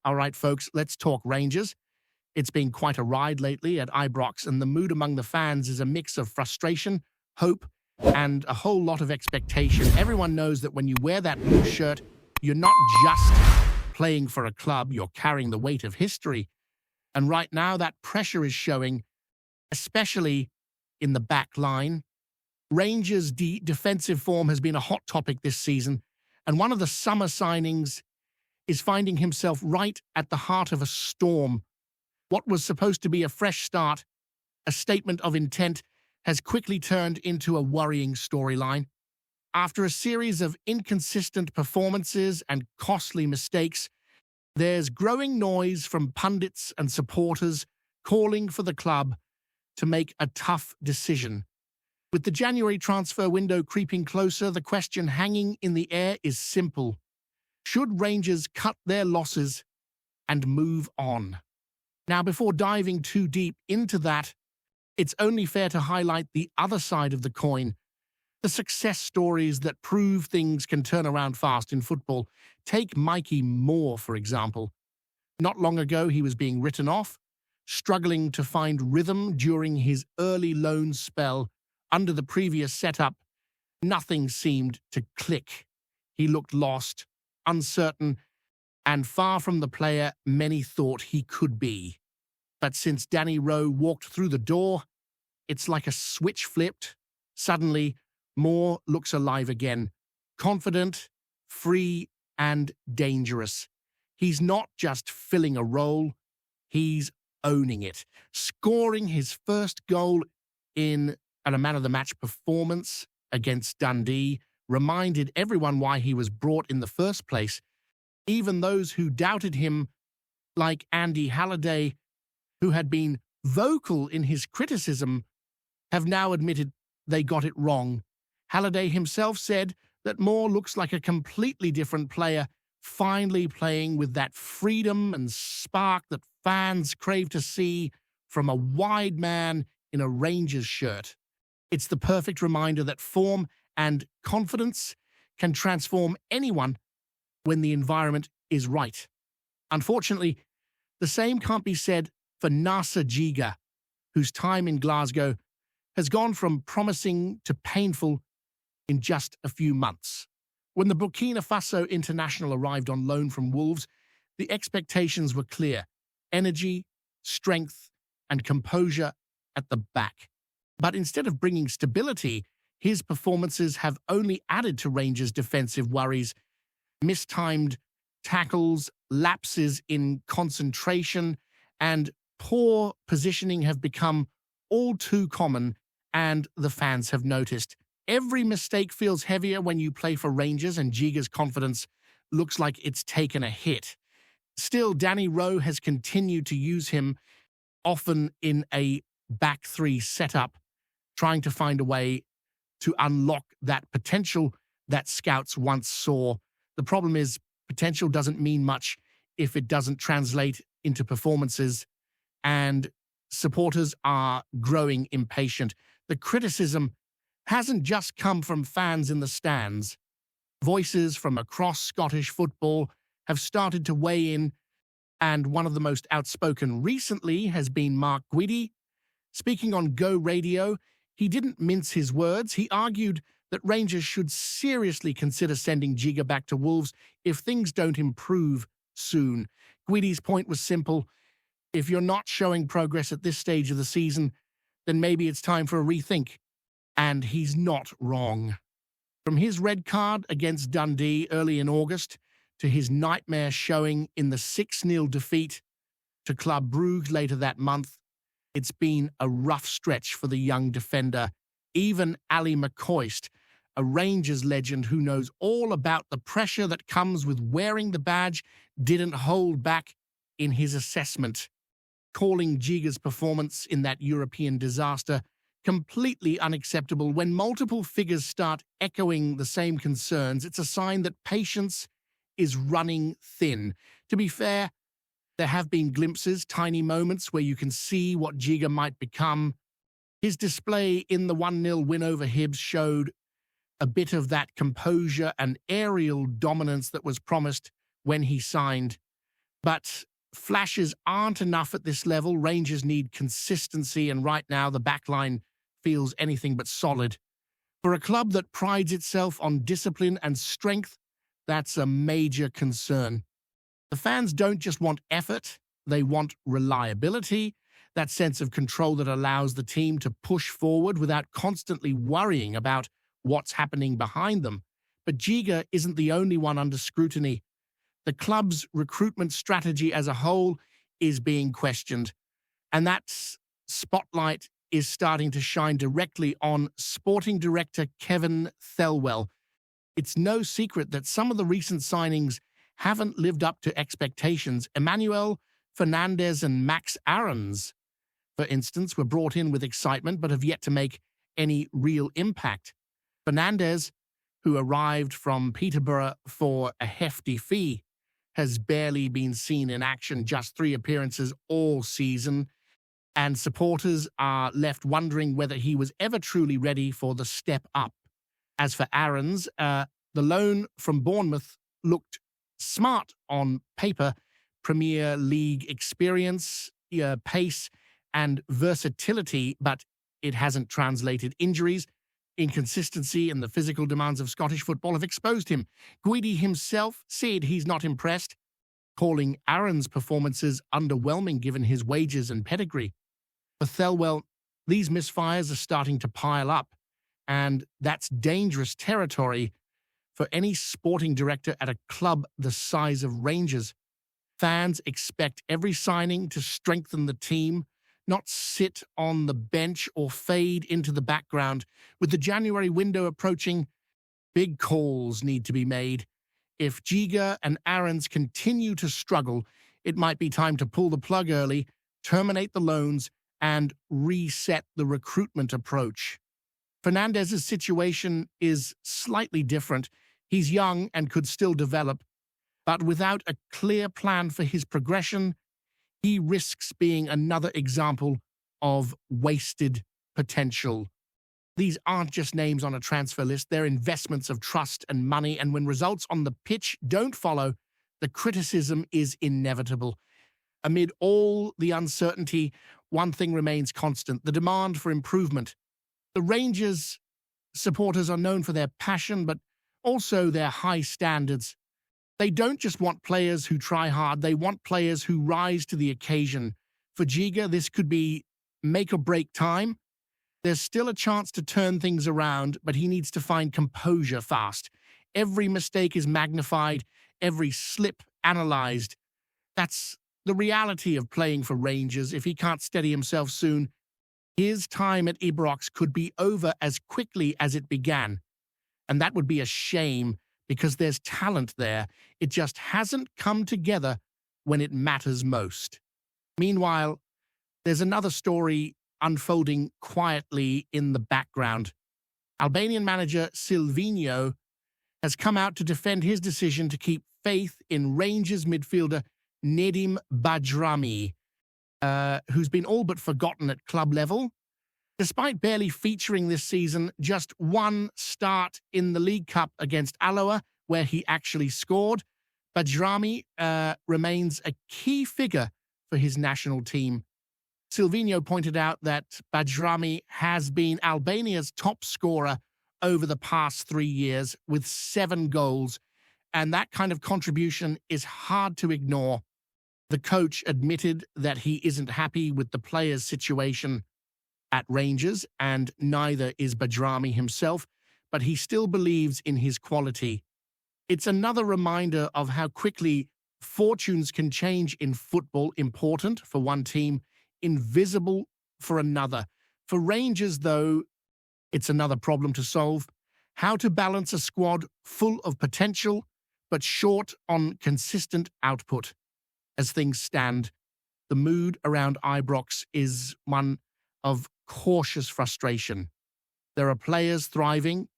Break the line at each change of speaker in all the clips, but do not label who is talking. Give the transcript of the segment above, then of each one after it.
All right, folks, let's talk Rangers. It's been quite a ride lately at Ibrox, and the mood among the fans is a mix of frustration, hope, and a whole lot of expectation. Everyone knows that when you wear that blue shirt, you're not just playing for a club, you're carrying the weight of history. And right now, that pressure is showing, especially in the back line. Rangers' defensive form has been a hot topic this season, and one of the summer signings is finding himself right at the heart of a storm. What was supposed to be a fresh start, a statement of intent, has quickly turned into a worrying storyline. After a series of inconsistent performances and costly mistakes, there's growing noise from pundits and supporters calling for the club to make a tough decision. With the January transfer window creeping closer, the question hanging in the air is simple. Should Rangers cut their losses and move on? Now, before diving too deep into that, it's only fair to highlight the other side of the coin, the success stories that prove things can turn around fast in football. Take Mikey Moore, for example. Not long ago, he was being written off, struggling to find rhythm during his early loan spell. Under the previous setup, nothing seemed to click. He looked lost, uncertain, and far from the player many thought he could be. But since Danny Rowe walked through the door, it's like a switch flipped. Suddenly, Moore looks alive again, confident, free, and dangerous. He's not just filling a role, he's owning it, scoring his first goal in a man-of-the-match performance against Dundee, reminded everyone why he was brought in the first place. Even those who doubted him, like Andy Halliday, who had been vocal in his criticism, have now admitted they got it wrong. Halliday himself said that Moore looks like a completely different player, finally playing with that freedom and spark that fans crave to see from a wide man in a Rangers shirt. It's the perfect reminder that form and confidence can transform anyone when the environment is right. Unfortunately, the same can't be said for Jigga, whose time in Glasgow has gone from promising to painful in just a few months. When the Burkina Faso international arrived on loan from Wolves, the expectations were clear: energy, strength, and composure at the back. But instead of bringing stability, his performances have only added to Rangers' defensive worries. Mistimed tackles, lapses in concentration, and poor positioning have become all too common, and the fans have noticed. Every mistake feels heavier when you play for Rangers, and Jigga's confidence looks like it's taken a hit. Still, Danny Rowe has continued to use him, often in a back three setup, trying to find a way to unlock that potential that scouts once saw. The problem is, potential doesn't mean much if it doesn't translate into performances, and supporters are growing impatient. The criticism hasn't just come from fans in the stands. Voices from across Scottish football have started to weigh in, and one of the most outspoken recently has been Mark Guidi. Speaking on Go Radio, he didn't mince his words. He argued that Rangers should seriously consider sending Jigga back to Wolves if things don't improve soon. Guidi's point was simple: if you're not showing progress at this stage of the season, then maybe it's time for a rethink. And he's not wrong. From his red card against Dundee early in August to his nightmare showing in the 6-0 defeat to Club Brugge later that month, it's been a rough stretch for the young defender. Even Ali McCoist, a Rangers legend who knows all about the pressure that comes with wearing the badge, didn't hold back in his assessment, calling Jigga's performance in that European disaster completely unacceptable. When multiple figures start echoing the same concerns, it's a sign that patience is running thin. To be fair, there have been glimpses, tiny moments where you can see what Jigga might become. His display in the 1-0 win over Hibs showed a bit of that composure and aerial dominance that was promised when he signed. But flashes aren't enough at this level. Rangers need consistency, and right now the backline feels anything but solid. For a club that prides itself on discipline and strength, that's a major concern. The fans don't just want effort, they want reliability, that sense of control that allows the team to push forward without constantly worrying about what's happening behind them. But Jigga isn't the only one under scrutiny. The club's recruitment strategy as a whole is being questioned, and that spotlight is starting to shine directly on sporting director Kevin Thelwell. It's no secret that some of the recent signings haven't lived up to expectations. Emmanuel Fernandez and Max Aarons, for instance, were brought in with excitement but have yet to make any real impact. Fernandez, who arrived from Peterborough for a hefty fee, has barely been seen in action, just 3 appearances all season, and supporters are left wondering whether he was ever truly ready for the step up. As for Aarons, the loan from Bournemouth looked smart on paper: Premier League experience, pace, and versatility, but it hasn't translated. Injuries, inconsistency, and the physical demands of Scottish football have exposed him. Guidi himself said he's not impressed, calling Aaron's performances underwhelming given his wages and pedigree. For Thelwell, these misfires are starting to pile up, and that's dangerous territory for any sporting director at a club the size of Rangers. Fans expect every signing to strengthen the team, not sit on the bench or fade into the background. With the January window approaching, big calls need to be made. If Jigga and Aarons continue to struggle, it might be time to pull the plug early, terminate the loans, and reset the recruitment approach. Fernandez's situation is slightly different. He's young and could still develop, but without a clear plan for his progression, he risks being another example of wasted potential. These aren't just names on a transfer list, they're investments of trust and money, and when results on the pitch don't follow, the criticism is inevitable. Amid all the uncertainty, one thing remains constant: the demand for improvement. The Rangers supporters are known for their passion, but also their high standards. They don't just want players who try hard, they want players who rise to the occasion. For Jigga, this could be make or break time. There's still a chance to turn things around, but he needs to find composure fast. Every mistake is magnified, every slip analyzed. That's the reality of playing for Rangers. If he can't steady himself soon, his time at Ibrox could be over as quickly as it began. And that would be a shame, because there's talent there. It just hasn't come together when it matters most. Meanwhile, there's another story unfolding quietly in the background. Albanian manager Silvino has come out to defend his decision to keep faith in Rangers midfielder Nedim Bajrami, who's been all but forgotten at club level. Despite barely featuring this season, just one start in the League Cup against Alloa, where he actually scored, Bajrami remains a key figure for his national team. Silvino pointed out that Bajrami has been Albania's top scorer over the past 3 years with 7 goals, and that kind of contribution is hard to ignore. The coach admitted that he isn't happy with the player's situation at Rangers, and neither is Bajrami himself, but he still believes in his quality. It's another reminder of how quickly fortunes can change in football. Important for one team, invisible for another. For Rangers, though, it's another problem to solve: how to balance a squad full of potential but short on consistent output. As things stand, the mood around Ibrox is one of cautious frustration. There are players thriving,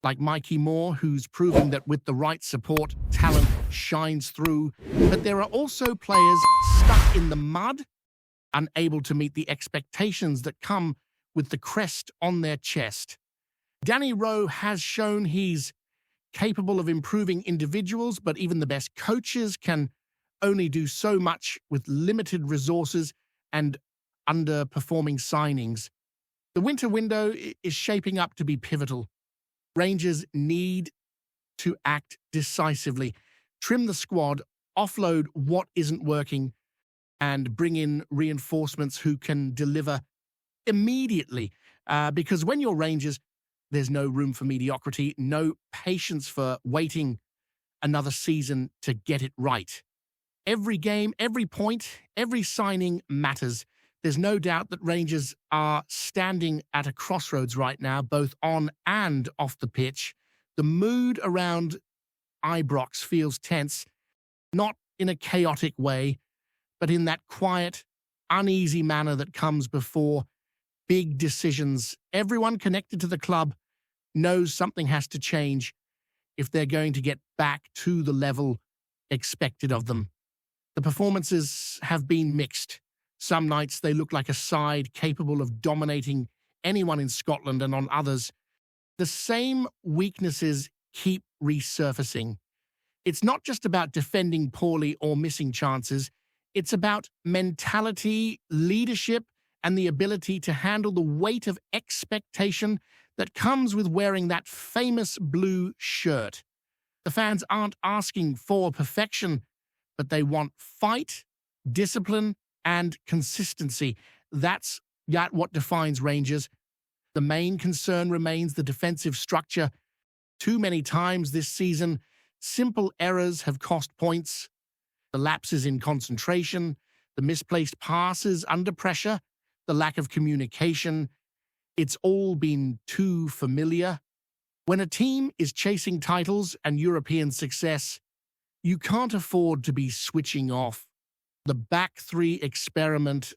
like Mikey Moore, who's proving that with the right support, talent shines through. But there are also players stuck in the mud, unable to meet the expectations that come with the crest on their chest. Danny Rowe has shown he's capable of improving individuals, but even the best coaches can only do so much with limited resources and underperforming signings. The winter window is shaping up to be pivotal. Rangers need to act decisively, trim the squad, offload what isn't working, and bring in reinforcements who can deliver immediately. Because when you're Rangers, there's no room for mediocrity, no patience for waiting another season to get it right. Every game, every point, every signing matters. There's no doubt that Rangers are standing at a crossroads right now, both on and off the pitch. The mood around Ibrox feels tense, not in a chaotic way, but in that quiet, uneasy manner that comes before big decisions. Everyone connected to the club knows something has to change if they're going to get back to the level expected of them. The performances have been mixed. Some nights they look like a side capable of dominating anyone in Scotland, and on others, the same weaknesses keep resurfacing. It's not just about defending poorly or missing chances. It's about mentality, leadership, and the ability to handle the weight of expectation that comes with wearing that famous blue shirt. The fans aren't asking for perfection, but they want fight, discipline, and consistency. That's what defines Rangers. The main concern remains the defensive structure. Too many times this season, simple errors have cost points. The lapses in concentration, the misplaced passes under pressure, the lack of communication. It's all been too familiar. When a team is chasing titles and European success, you can't afford to be switching off. The back three experiment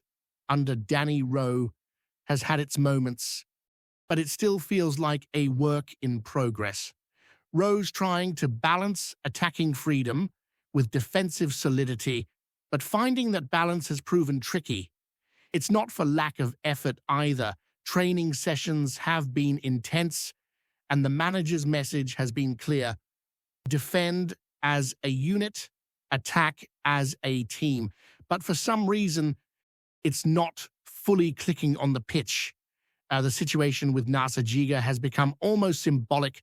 under Danny Rowe has had its moments, but it still feels like a work in progress. Rowe's trying to balance attacking freedom with defensive solidity, but finding that balance has proven tricky. It's not for lack of effort either. Training sessions have been intense, and the manager's message has been clear. Defend as a unit, attack as a team. But for some reason, it's not fully clicking on the pitch. The situation with Nasa Jigga has become almost symbolic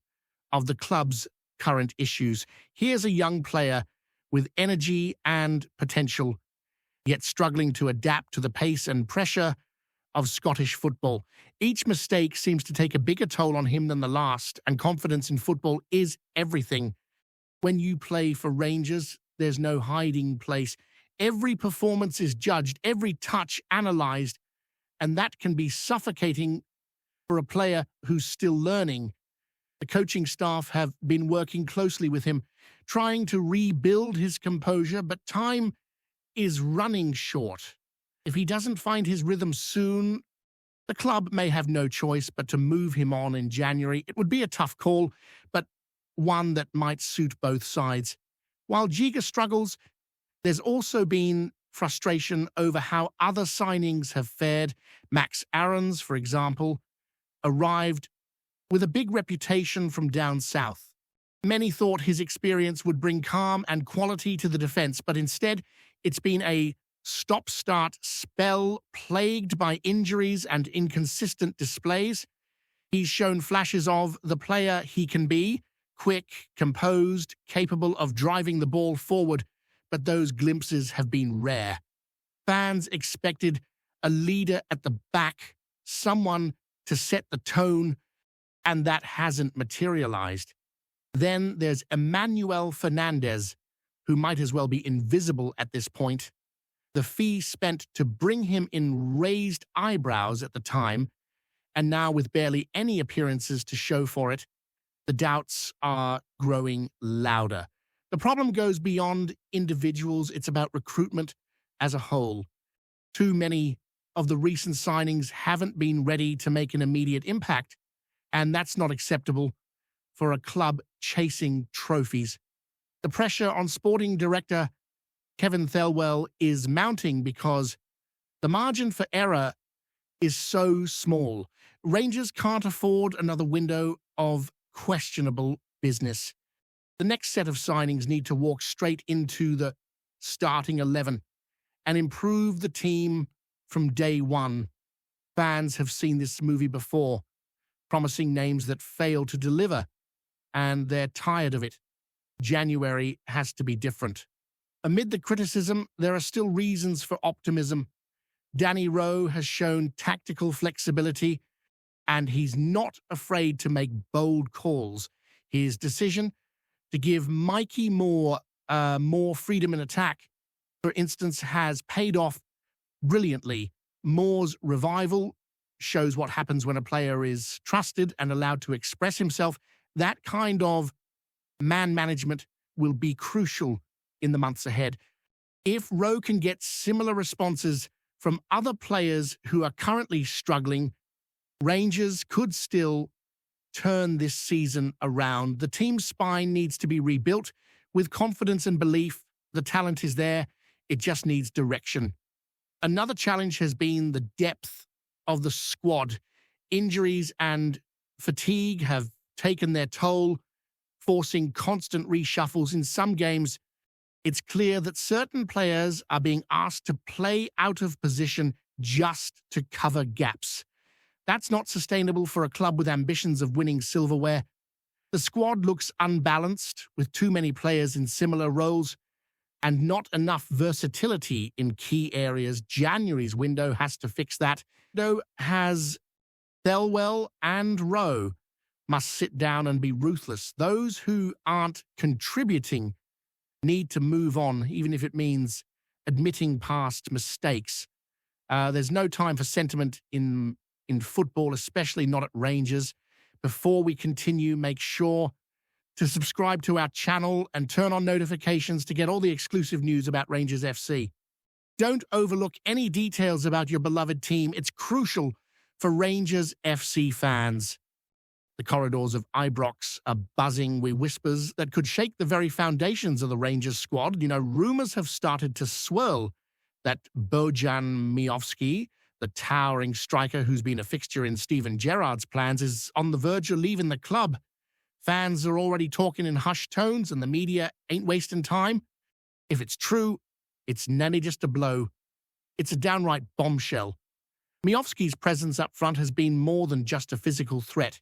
of the club's current issues. Here's a young player with energy and potential, yet struggling to adapt to the pace and pressure of Scottish football. Each mistake seems to take a bigger toll on him than the last, and confidence in football is everything. When you play for Rangers, there's no hiding place. Every performance is judged, every touch analysed, and that can be suffocating for a player who's still learning. The coaching staff have been working closely with him, trying to rebuild his composure, but time is running short. If he doesn't find his rhythm soon, the club may have no choice but to move him on in January. It would be a tough call, but one that might suit both sides. While Jigga struggles, there's also been frustration over how other signings have fared. Max Aarons, for example, arrived with a big reputation from down south. Many thought his experience would bring calm and quality to the defence, but instead it's been a stop-start spell plagued by injuries and inconsistent displays. He's shown flashes of the player he can be, quick, composed, capable of driving the ball forward, but those glimpses have been rare. Fans expected a leader at the back, someone to set the tone, and that hasn't materialized. Then there's Emmanuel Fernandez, who might as well be invisible at this point. The fee spent to bring him in raised eyebrows at the time, and now with barely any appearances to show for it, the doubts are growing louder. The problem goes beyond individuals. It's about recruitment as a whole. Too many of the recent signings haven't been ready to make an immediate impact, and that's not acceptable for a club chasing trophies. The pressure on sporting director Kevin Thelwell is mounting because the margin for error is so small. Rangers can't afford another window of questionable business. The next set of signings need to walk straight into the starting 11 and improve the team from day one. Fans have seen this movie before, promising names that fail to deliver, and they're tired of it. January has to be different. Amid the criticism, there are still reasons for optimism. Danny Rowe has shown tactical flexibility, and he's not afraid to make bold calls. His decision to give Mikey Moore more freedom in attack, for instance, has paid off brilliantly. Moore's revival shows what happens when a player is trusted and allowed to express himself. That kind of man management will be crucial in the months ahead. If Rowe can get similar responses from other players who are currently struggling, Rangers could still turn this season around. The team's spine needs to be rebuilt with confidence and belief. The talent is there. It just needs direction. Another challenge has been the depth of the squad. Injuries and fatigue have taken their toll, forcing constant reshuffles. In some games, it's clear that certain players are being asked to play out of position just to cover gaps. That's not sustainable for a club with ambitions of winning silverware. The squad looks unbalanced, with too many players in similar roles and not enough versatility in key areas. January's window has to fix that. Though has Thelwell and Rowe must sit down and be ruthless. Those who aren't contributing need to move on, even if it means admitting past mistakes. There's no time for sentiment in football, especially not at Rangers. Before we continue, make sure to subscribe to our channel and turn on notifications to get all the exclusive news about Rangers FC. Don't overlook any details about your beloved team. It's crucial for Rangers FC fans. The corridors of Ibrox are buzzing with whispers that could shake the very foundations of the Rangers squad. Rumors have started to swirl that Bojan Miovski, the towering striker who's been a fixture in Steven Gerrard's plans, is on the verge of leaving the club. Fans are already talking in hushed tones, and the media ain't wasting time. If it's true, it's nearly just a blow. It's a downright bombshell. Miovski's presence up front has been more than just a physical threat.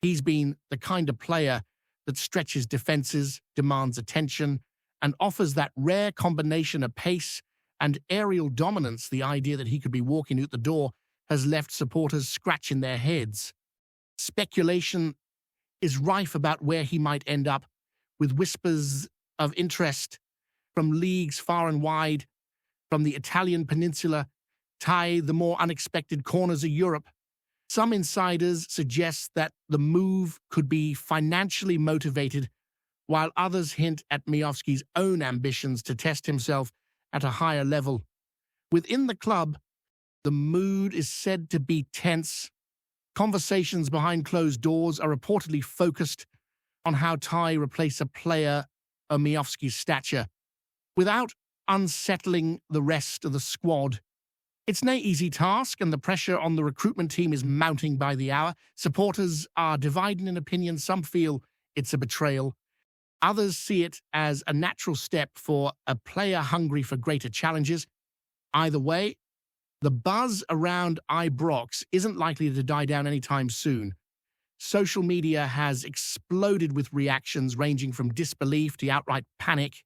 He's been the kind of player that stretches defenses, demands attention, and offers that rare combination of pace and aerial dominance. The idea that he could be walking out the door has left supporters scratching their heads. Speculation is rife about where he might end up, with whispers of interest from leagues far and wide, from the Italian peninsula to the more unexpected corners of Europe. Some insiders suggest that the move could be financially motivated, while others hint at Miovski's own ambitions to test himself at a higher level. Within the club, the mood is said to be tense. Conversations behind closed doors are reportedly focused on how to replace a player of Miovski's stature, without unsettling the rest of the squad. It's no easy task, and the pressure on the recruitment team is mounting by the hour. Supporters are divided in opinion. Some feel it's a betrayal. Others see it as a natural step for a player hungry for greater challenges. Either way, the buzz around Ibrox isn't likely to die down anytime soon. Social media has exploded with reactions ranging from disbelief to outright panic.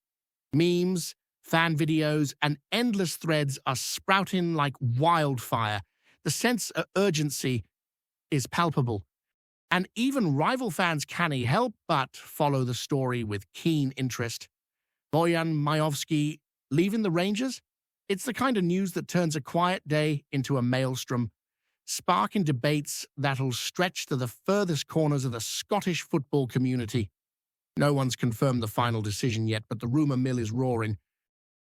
Memes, fan videos, and endless threads are sprouting like wildfire. The sense of urgency is palpable, and even rival fans can't help but follow the story with keen interest. Bojan Miovski leaving the Rangers? It's the kind of news that turns a quiet day into a maelstrom, sparking debates that'll stretch to the furthest corners of the Scottish football community. No one's confirmed the final decision yet, but the rumour mill is roaring.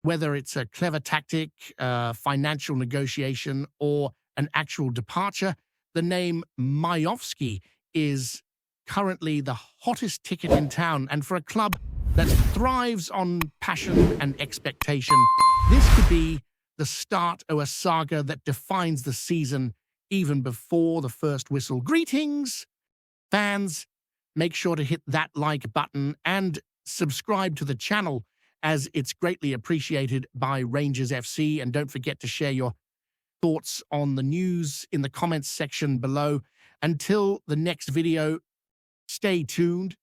Whether it's a clever tactic, financial negotiation, or an actual departure, the name Miovski is currently the hottest ticket in town, and for a club that thrives on passion and expectation, this could be the start of a saga that defines the season even before the first whistle. Greetings, fans. Make sure to hit that like button and subscribe to the channel as it's greatly appreciated by Rangers FC. And don't forget to share your thoughts on the news in the comments section below. Until the next video, stay tuned.